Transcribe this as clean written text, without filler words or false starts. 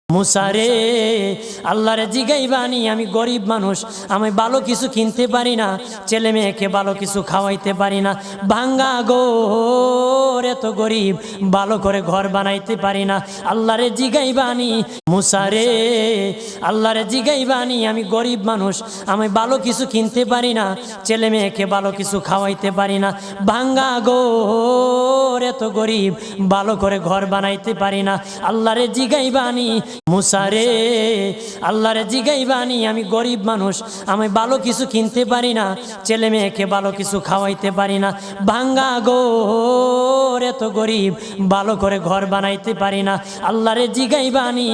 মুসারে আল্লাহরে জিগাইবানি আমি গরিব মানুষ, আমি ভালো কিছু কিনতে পারি না, ছেলে মেয়েকে ভালো কিছু খাওয়াইতে পারি না, ভাঙ্গা ঘর, এত গরিব, ভালো করে ঘর বানাইতে পারি না। আল্লাহরে জিগাইবানি মুসারে আল্লাহরে জিগাইবানি আমি গরিব মানুষ, আমি ভালো কিছু কিনতে পারি না, ছেলে মেয়েকে ভালো কিছু খাওয়াইতে পারি না, ভাঙ্গা ঘর, এত গরিব, ভালো করে ঘর বানাইতে পারি না। আল্লাহরে জিগাইবানি মুসারে আল্লাহরে জিগাইবানি আমি গরিব মানুষ, আমি ভালো কিছু কিনতে পারি না, ছেলে মেয়েকে ভালো কিছু খাওয়াইতে পারি না, ভাঙ্গা ঘর, এত গরিব, ভালো করে ঘর বানাইতে পারি না। আল্লাহরে জিগাইবানি